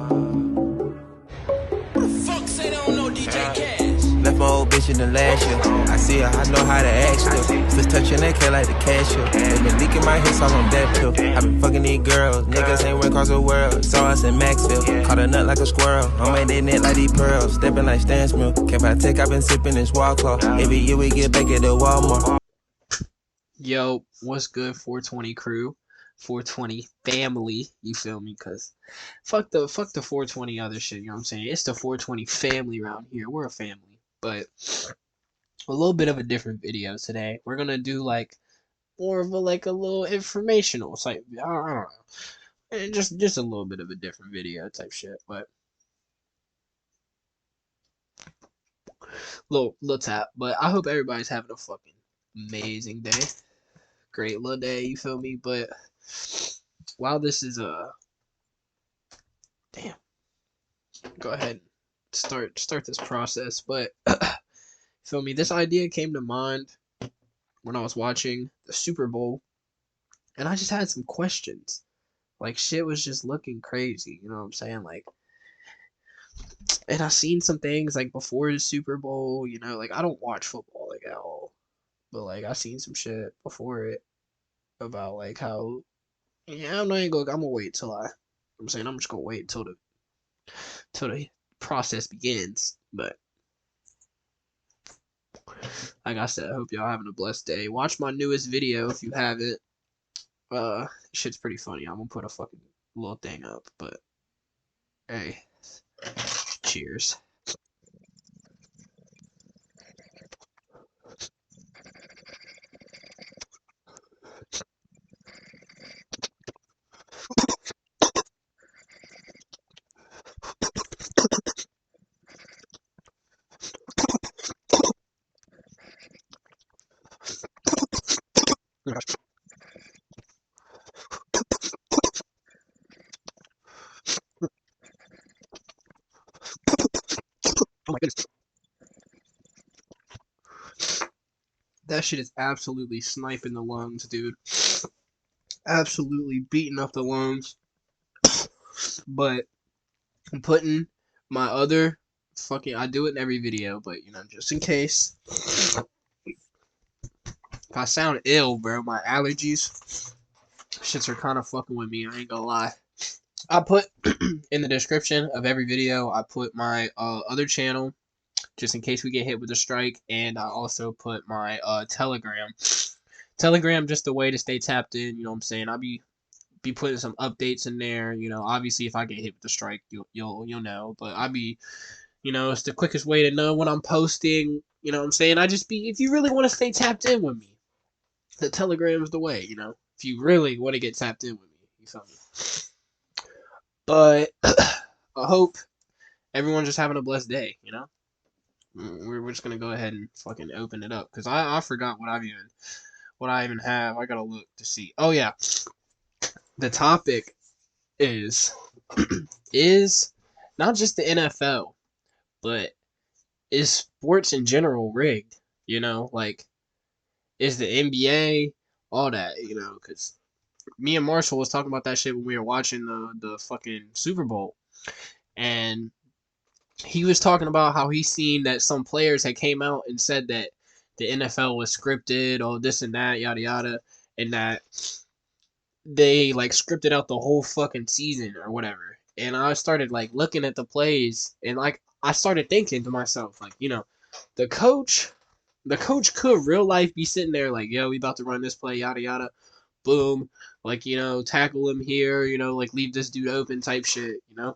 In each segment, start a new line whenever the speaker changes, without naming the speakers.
Fuck say they don't know DJ Cash.
Left my old bitch in the last year. I see her, I know how to act still. Just touching that cat like the cashier. They been leaking my hits all on that pill. I been fucking these girls. Niggas ain't run across the world. Saw us in Maxville. Caught a nut like a squirrel. On my day net like these pearls. Stepping like Stan Smith. Kept I take, I been sipping this wall cloth. Every year we get back at the Walmart.
Yo, what's good, 420 crew? 420 family, you feel me? Cause fuck the 420 other shit, you know what I'm saying? It's the 420 family around here. We're a family. But a little bit of a different video today. We're gonna do like more of a little informational. It's like I don't know. And just a little bit of a different video type shit, but little tap. But I hope everybody's having a fucking amazing day. Great little day, you feel me? But while this is damn, go ahead and start this process. But feel me, this idea came to mind when I was watching the Super Bowl, and I just had some questions. Like, shit was just looking crazy, you know what I'm saying? Like, and I seen some things like before the Super Bowl, you know, like I don't watch football like at all. But like I seen some shit before it about like how I'm gonna wait till I'm just gonna wait till the process begins. But like I said, I hope y'all having a blessed day. Watch my newest video if you haven't. Shit's pretty funny. I'm gonna put a fucking little thing up, but hey, cheers. Oh my goodness. That shit is absolutely sniping the lungs, dude. Absolutely beating up the lungs. But I'm putting my other I do it in every video, but you know, just in case. If I sound ill, bro, my allergies, shits are kind of fucking with me, I ain't gonna lie. I put in the description of every video, I put my other channel, just in case we get hit with a strike, and I also put my Telegram. Telegram, just a way to stay tapped in, you know what I'm saying? I'll be putting some updates in there, you know, obviously if I get hit with a strike, you'll know, but you know, it's the quickest way to know when I'm posting, you know what I'm saying? If you really want to stay tapped in with me, the Telegram is the way, you know, if you really want to get tapped in with me, you feel me? But I hope everyone's just having a blessed day, you know? We're just gonna go ahead and fucking open it up, because I forgot what I even have. I gotta look to see. Oh yeah, the topic is not just the NFL, but is sports in general rigged? You know, like, is the NBA, all that, you know, because me and Marshall was talking about that shit when we were watching the fucking Super Bowl, and he was talking about how he seen that some players had came out and said that the NFL was scripted, or this and that, yada yada, and that they like scripted out the whole fucking season or whatever. And I started like looking at the plays, and like I started thinking to myself, like, you know, the coach could real life be sitting there like, yo, we about to run this play, yada yada, boom, like, you know, tackle him here, you know, like leave this dude open type shit, you know.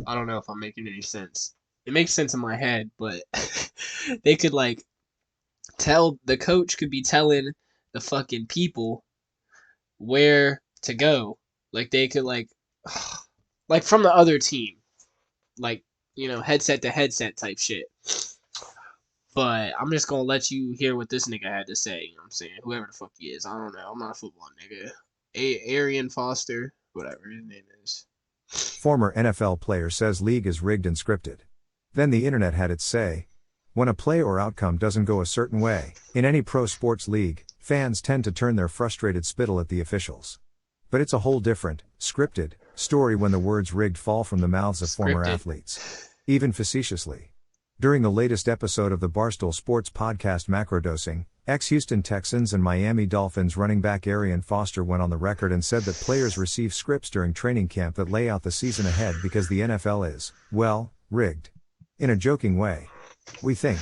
I don't know if I'm making any sense. It makes sense in my head, but they could like the coach could be telling the fucking people where to go. Like they could like from the other team, like, you know, headset to headset type shit. But I'm just gonna let you hear what this nigga had to say. You know what I'm saying? Whoever the fuck he is, I don't know. I'm not a football nigga. Arian Foster, whatever his name is.
Former NFL player says league is rigged and scripted. Then the internet had its say. When a play or outcome doesn't go a certain way, in any pro sports league, fans tend to turn their frustrated spittle at the officials. But it's a whole different, scripted, Story when the words rigged fall from the mouths of former
Scripted.
athletes. Even facetiously. During the latest episode of the Barstool Sports podcast Macrodosing, ex-Houston Texans and Miami Dolphins running back Arian Foster went on the record and said that players receive scripts during training camp that lay out the season ahead because the NFL is, well, rigged. In a joking way. We think.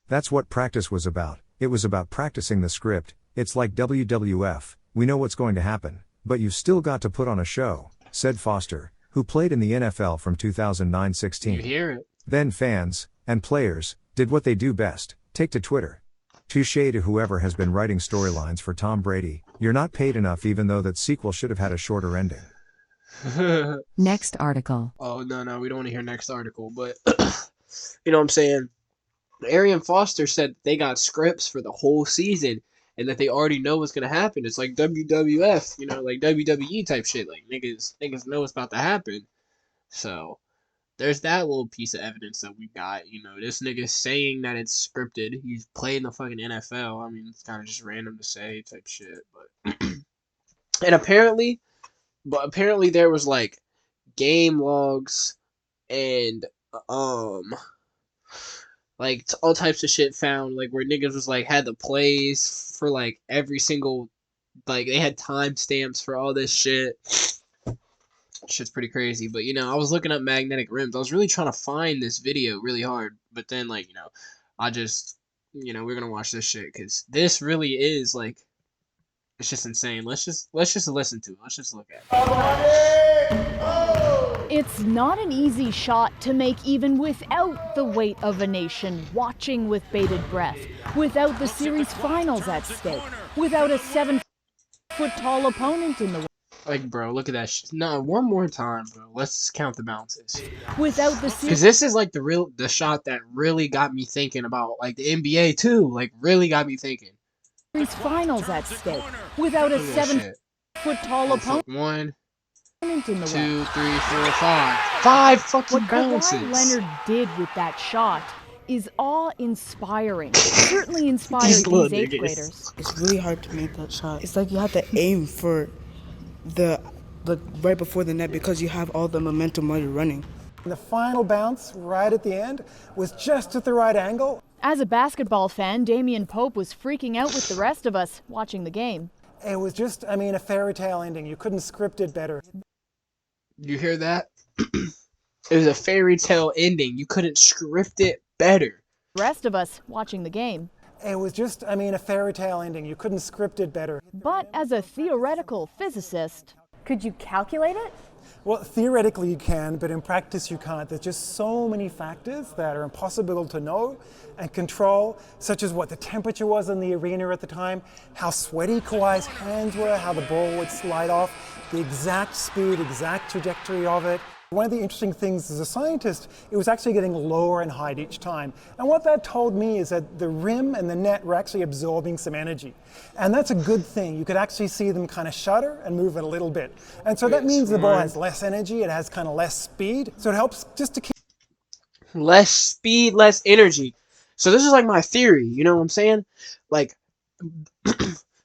That's what practice was about. It was about practicing the script. It's like WWF, we know what's going to happen, but you've still got to put on a show, said Foster, who played in the NFL from 2009-16.
You hear it.
Then fans, and players, did what they do best, take to Twitter. Touché to whoever has been writing storylines for Tom Brady, you're not paid enough even though that sequel should have had a shorter ending.
Next article.
Oh, no, we don't want to hear next article, but, you know what I'm saying? Arian Foster said they got scripts for the whole season and that they already know what's going to happen. It's like WWF, you know, like WWE type shit. Like, niggas know what's about to happen. So, there's that little piece of evidence that we got. You know, this nigga saying that it's scripted. He's playing the fucking NFL. I mean, it's kind of just random to say type shit. But and apparently there was like game logs and like all types of shit found, like where niggas was like had the plays for like every single, like they had timestamps for all this shit. Shit's pretty crazy. But you know, I was looking up magnetic rims. I was really trying to find this video really hard, but then like, you know, I just, you know, we're gonna watch this shit because this really is like, it's just insane. Let's just listen to it. Let's just look at it.
It's not an easy shot to make even without the weight of a nation watching with bated breath, without the series finals at stake, without a 7-foot-tall opponent in the way.
Like, bro, look at that shit. No, one more time, bro. Let's count the bounces.
Without the
Because this is like the shot that really got me thinking about like the NBA too. Like, really got me thinking.
series finals at stake, without a
Look at that shit.
7-foot-tall opponent
One,
in the way.
2, 3, 4, 5. 5 fucking
What
bounces.
Kawhi Leonard did with that shot is awe-inspiring. Certainly inspired
These little
these 8th
niggas.
graders.
It's really hard to make that shot. It's like you have to aim for the right before the net because you have all the momentum while you're running.
The final bounce right at the end was just at the right angle.
As a basketball fan, Damian Pope was freaking out with the rest of us watching the game.
It was just, I mean, a fairy tale ending. You couldn't script it better.
You hear that? It was a fairy tale ending. You couldn't script it better.
The rest of us watching the game.
It was just, I mean, a fairy tale ending. You couldn't script it better.
But as a theoretical physicist,
could you calculate it?
Well, theoretically you can, but in practice you can't. There's just so many factors that are impossible to know and control, such as what the temperature was in the arena at the time, how sweaty Kawhi's hands were, how the ball would slide off, the exact speed, exact trajectory of it. One of the interesting things as a scientist, it was actually getting lower in height each time. And what that told me is that the rim and the net were actually absorbing some energy. And that's a good thing. You could actually see them kind of shudder and move it a little bit. And so that means the ball has less energy, it has kind of less speed. So it helps just to keep
Less speed, less energy. So this is like my theory, you know what I'm saying? Like,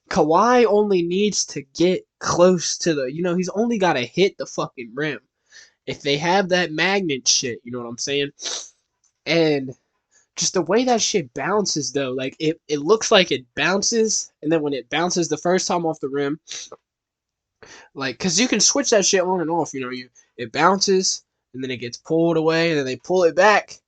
Kawhi only needs to get close to the, you know, he's only got to hit the fucking rim. If they have that magnet shit, you know what I'm saying? And just the way that shit bounces, though, like, it looks like it bounces, and then when it bounces the first time off the rim, like, because you can switch that shit on and off, you know, it bounces, and then it gets pulled away, and then they pull it back.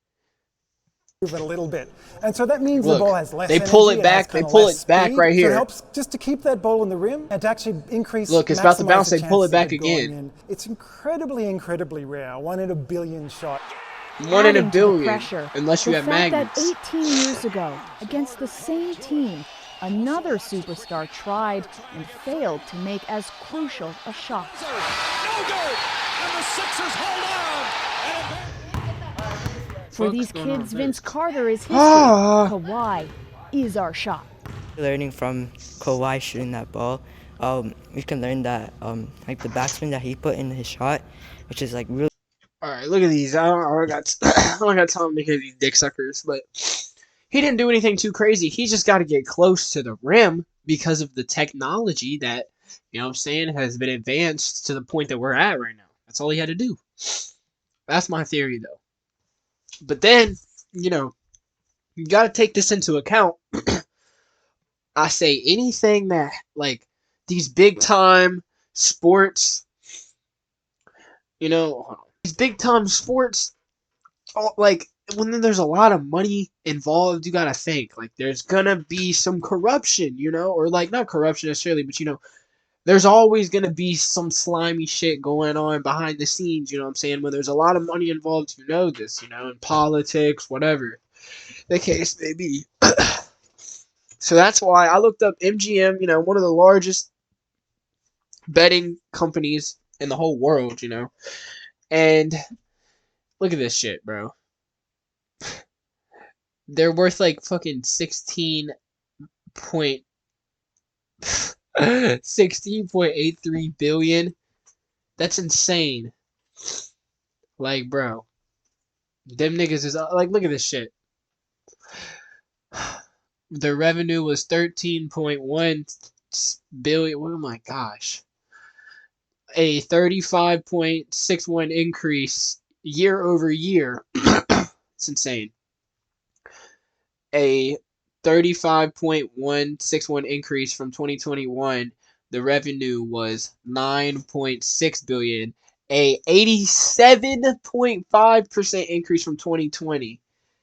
move it a little bit. And so that means
Look,
the ball has less
they
energy,
pull it back,
has
they
kinda
pull
less
it back
speed.
right
So
here.
it helps just to keep that ball in the rim and to actually increase.
Look, it's about to
maximize
bounce,
the
they pull it
chances
back
of going
again.
in. It's incredibly rare. 1 in a billion shot.
1 in a
adding to the
billion,
pressure,
unless you
the
have
fact
magnets.
that 18 years ago, against the same team, another superstar tried and failed to make as crucial a shot.
No good, and the Sixers hold on.
For
Fuck's
these
going on
kids,
with
Vince
this?
Carter is history. Kawhi is our shot.
Learning from Kawhi shooting that ball, we can learn that like the backspin that he put in his shot, which is like really.
All right, look at these. I don't got time to make these dick suckers, but he didn't do anything too crazy. He just got to get close to the rim because of the technology that, you know what I'm saying, has been advanced to the point that we're at right now. That's all he had to do. That's my theory, though. But then, you know, you got to take this into account. I say anything that, like, these big time sports, you know, these big time sports, like, when there's a lot of money involved, you got to think, like, there's going to be some corruption, you know, or, like, not corruption necessarily, but, you know, there's always going to be some slimy shit going on behind the scenes, you know what I'm saying? When there's a lot of money involved, you know this, you know, in politics, whatever the case may be. So that's why I looked up MGM, you know, one of the largest betting companies in the whole world, you know. And look at this shit, bro. They're worth like fucking 16.83 billion. That's insane. Like, bro. Them niggas is like, look at this shit. Their revenue was 13.1 billion. Oh my gosh. A 35.61 increase year over year. It's insane. A 35.161 increase from 2021. The revenue was 9.6 billion. A 87.5% increase from 2020.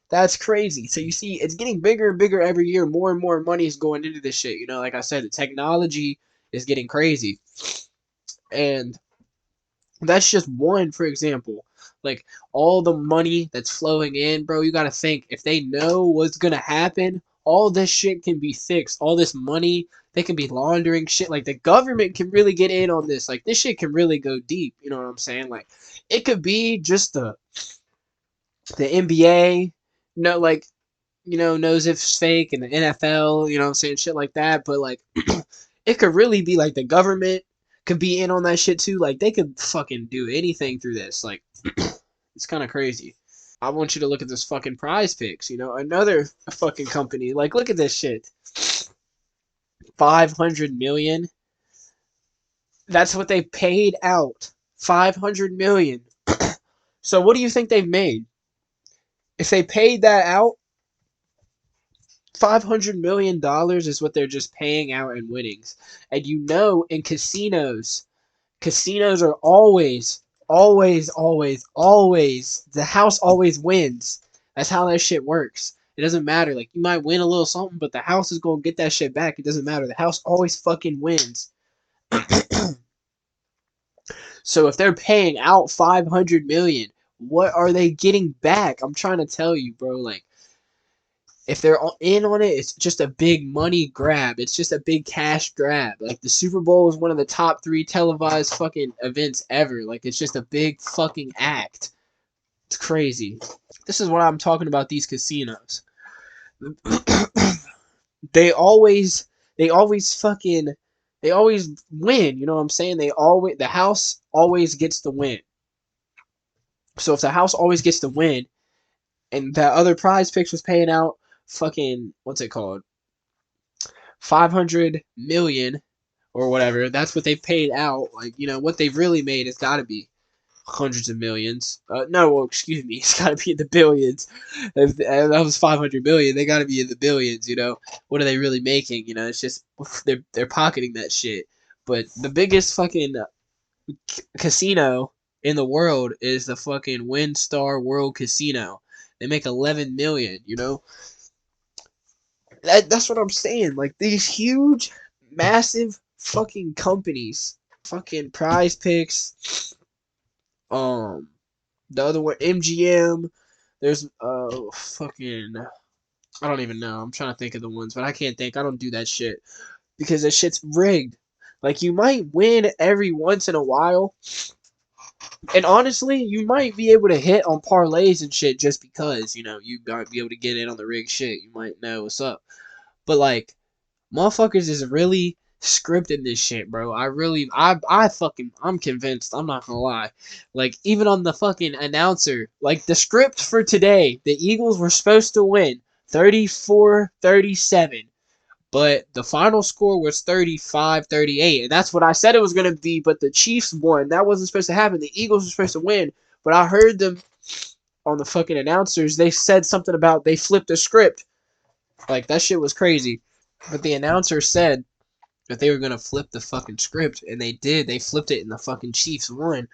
That's crazy. So you see, it's getting bigger and bigger every year. More and more money is going into this shit. You know, like I said, the technology is getting crazy. And that's just one, for example. Like, all the money that's flowing in, bro, you gotta think, if they know what's gonna happen, all this shit can be fixed. All this money, they can be laundering shit. Like, the government can really get in on this. Like, this shit can really go deep. You know what I'm saying? Like, it could be just the NBA, no, like, you know, knows if it's fake, and the NFL, you know what I'm saying, shit like that. But, like, it could really be, like, the government could be in on that shit, too. Like, they could fucking do anything through this. Like, it's kind of crazy. I want you to look at this fucking Prize Picks, you know, another fucking company. Like, look at this shit. 500 million. That's what they paid out. 500 million. So what do you think they've made? If they paid that out, $500 million is what they're just paying out in winnings. And you know, in casinos are always, the house always wins. That's how that shit works. It doesn't matter. Like, you might win a little something, but the house is going to get that shit back. It doesn't matter. The house always fucking wins. So if they're paying out 500 million, what are they getting back? I'm trying to tell you, bro. Like, if they're in on it, it's just a big money grab. It's just a big cash grab. Like, the Super Bowl is one of the top 3 televised fucking events ever. Like, it's just a big fucking act. It's crazy. This is what I'm talking about, these casinos. They always win, you know what I'm saying? The house always gets the win. So if the house always gets the win, and that other Prize Picks was paying out fucking, what's it called, 500 million or whatever, that's what they paid out. Like, you know, what they've really made has got to be hundreds of millions. Excuse me, it's got to be in the billions. If that was 500 million, they got to be in the billions, you know. What are they really making? You know, it's just they're pocketing that shit. But the biggest fucking casino in the world is the fucking WinStar World Casino. They make 11 million, you know. That's what I'm saying. Like, these huge, massive fucking companies, fucking Prize Picks, the other one, MGM. There's fucking, I don't even know. I'm trying to think of the ones, but I can't think. I don't do that shit because that shit's rigged. Like, you might win every once in a while, and honestly, you might be able to hit on parlays and shit just because, you know, you might be able to get in on the rigged shit. You might know what's up. But, like, motherfuckers is really scripting this shit, bro. I'm convinced. I'm not gonna lie. Like, even on the fucking announcer, like, the script for today, the Eagles were supposed to win 34-37. But the final score was 35-38, and that's what I said it was going to be, but the Chiefs won. That wasn't supposed to happen. The Eagles were supposed to win, but I heard them on the fucking announcers. They said something about they flipped the script. Like, that shit was crazy. But the announcer said that they were going to flip the fucking script, and they did. They flipped it, and the fucking Chiefs won.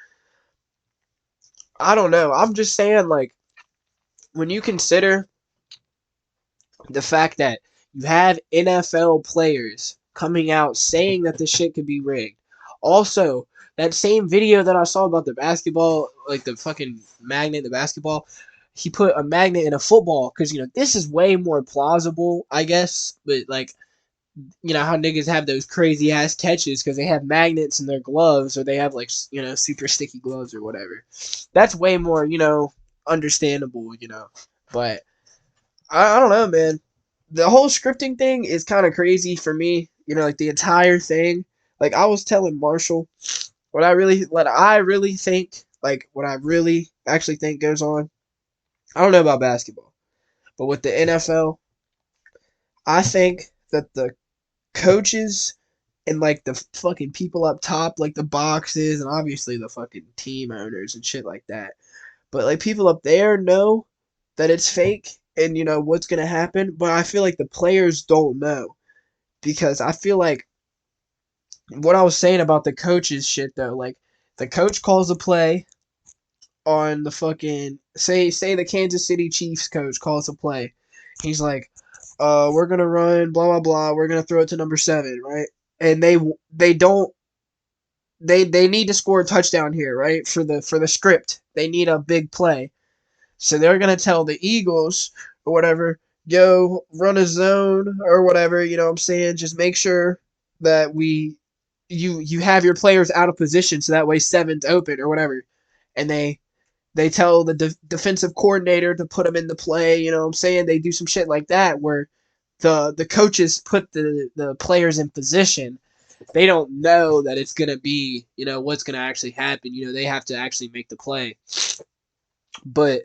I don't know. I'm just saying, like, when you consider the fact that you have NFL players coming out saying that the shit could be rigged. Also, that same video that I saw about the basketball, like the fucking magnet, the basketball, he put a magnet in a football because, this is way more plausible, I guess. But, like, how niggas have those crazy ass catches because they have magnets in their gloves or they have, like, super sticky gloves or whatever. That's way more, understandable, But I don't know, man. The whole scripting thing is kind of crazy for me. Like the entire thing. Like I was telling Marshall, what I really actually think goes on. I don't know about basketball, but with the NFL, I think that the coaches and like the fucking people up top, like the boxes and obviously the fucking team owners and shit like that. But like people up there know that it's fake and what's gonna happen, but I feel like the players don't know because I feel like what I was saying about the coaches shit though, like the coach calls a play on the fucking say the Kansas City Chiefs coach calls a play. He's like, we're gonna run blah blah blah. We're gonna throw it to number 7, right? And they don't. They need to score a touchdown here, right? For the script, they need a big play. So they're going to tell the Eagles or whatever, go run a zone or whatever, you know what I'm saying? Just make sure that you have your players out of position so that way 7's open or whatever. And they tell the defensive coordinator to put them in the play, you know what I'm saying? They do some shit like that where the coaches put the players in position. They don't know that it's going to be, what's going to actually happen. They have to actually make the play. But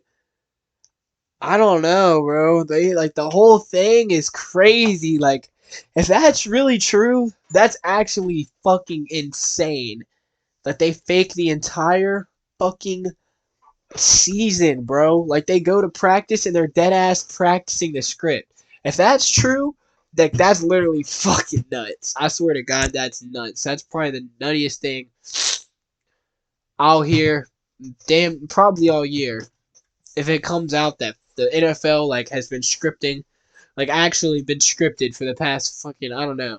I don't know, bro. They like the whole thing is crazy. Like, if that's really true, that's actually fucking insane. That they fake the entire fucking season, bro. Like they go to practice and they're dead ass practicing the script. If that's true, that's literally fucking nuts. I swear to God, that's nuts. That's probably the nuttiest thing I'll hear, probably all year. If it comes out that the NFL like has been scripting, like actually been scripted for the past fucking I don't know,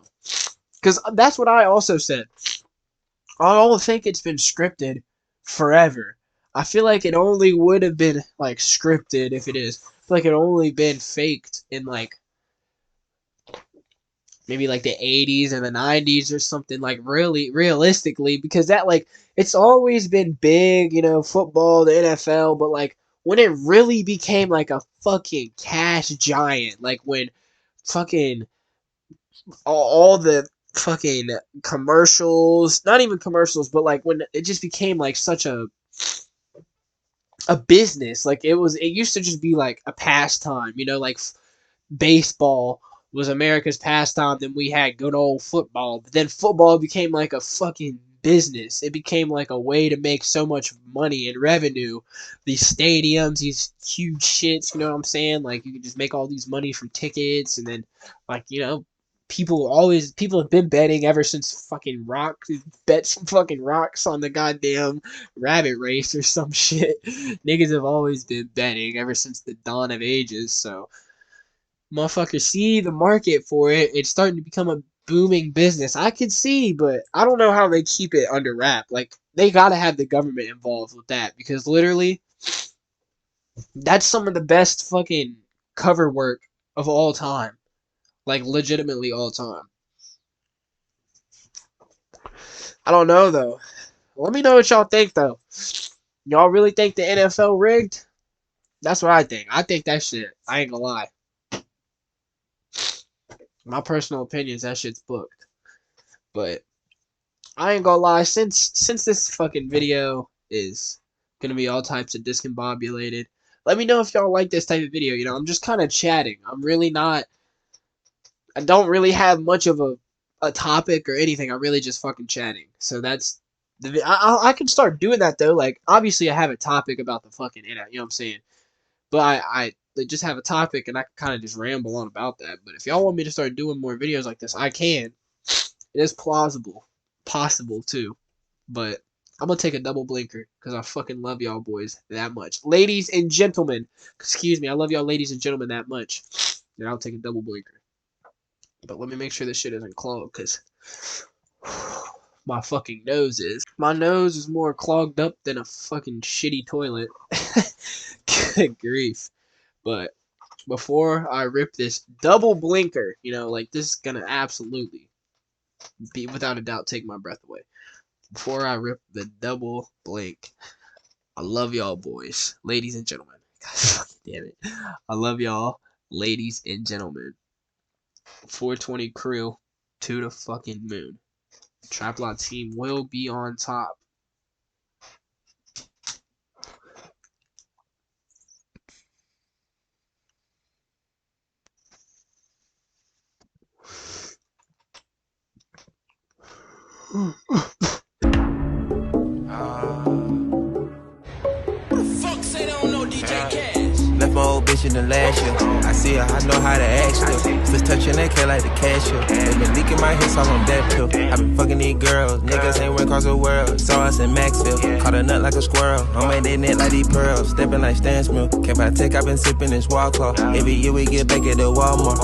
because that's what I also said. I don't think it's been scripted forever. I feel like it only would have been like scripted if it is. I feel like it only been faked in like maybe like the 80s and the 90s or something, like really realistically, because that like it's always been big, football, the NFL, but like when it really became like a fucking cash giant, like when fucking all the fucking commercials, not even commercials, but like when it just became like such a business, like it used to just be like a pastime, like baseball was America's pastime, then we had good old football, but then football became like a fucking business. It became like a way to make so much money and revenue. These stadiums, these huge shits, you know what I'm saying? Like you can just make all these money from tickets, and then like people have been betting ever since fucking Rock bet some fucking rocks on the goddamn rabbit race or some shit. Niggas have always been betting ever since the dawn of ages, so motherfuckers see the market for it. It's starting to become a booming business. I could see, but I don't know how they keep it under wrap. Like, they gotta have the government involved with that, because literally, that's some of the best fucking cover work of all time. Like, legitimately all time. I don't know, though. Let me know what y'all think, though. Y'all really think the NFL rigged? That's what I think. I think that shit. I ain't gonna lie. My personal opinion is that shit's booked. But I ain't gonna lie, since this fucking video is gonna be all types of discombobulated, let me know if y'all like this type of video. I'm just kind of chatting. I'm really not I don't really have much of a topic or anything. I'm really just fucking chatting. So that's I can start doing that though. Like obviously I have a topic about the fucking internet, you know what I'm saying? But I just have a topic and I can kind of just ramble on about that. But if y'all want me to start doing more videos like this, I can. It is possible too. But I'm gonna take a double blinker because I fucking love y'all boys that much. Ladies and gentlemen, excuse me, I love y'all ladies and gentlemen that much. And I'll take a double blinker. But let me make sure this shit isn't clogged because my fucking nose is. My nose is more clogged up than a fucking shitty toilet. Good grief. But before I rip this double blinker, you know, like this is gonna absolutely be without a doubt take my breath away. Before I rip the double blink, I love y'all boys, ladies and gentlemen. God fucking damn it. I love y'all, ladies and gentlemen. 420 crew to the fucking moon. Trap Lot team will be on top.
Left my old bitch in the last year. I see her, I know how to act still. Just touching that K like the cashier. They been leaking my hits all on that pill. I been fucking these girls. Niggas ain't went across the world. Saw us in Maxville. Caught a nut like a squirrel. On my day net like these pearls. Stepping like Stan Smith. Can't buy tech, I been sipping this wall cloth. Every year we get back at the Walmart.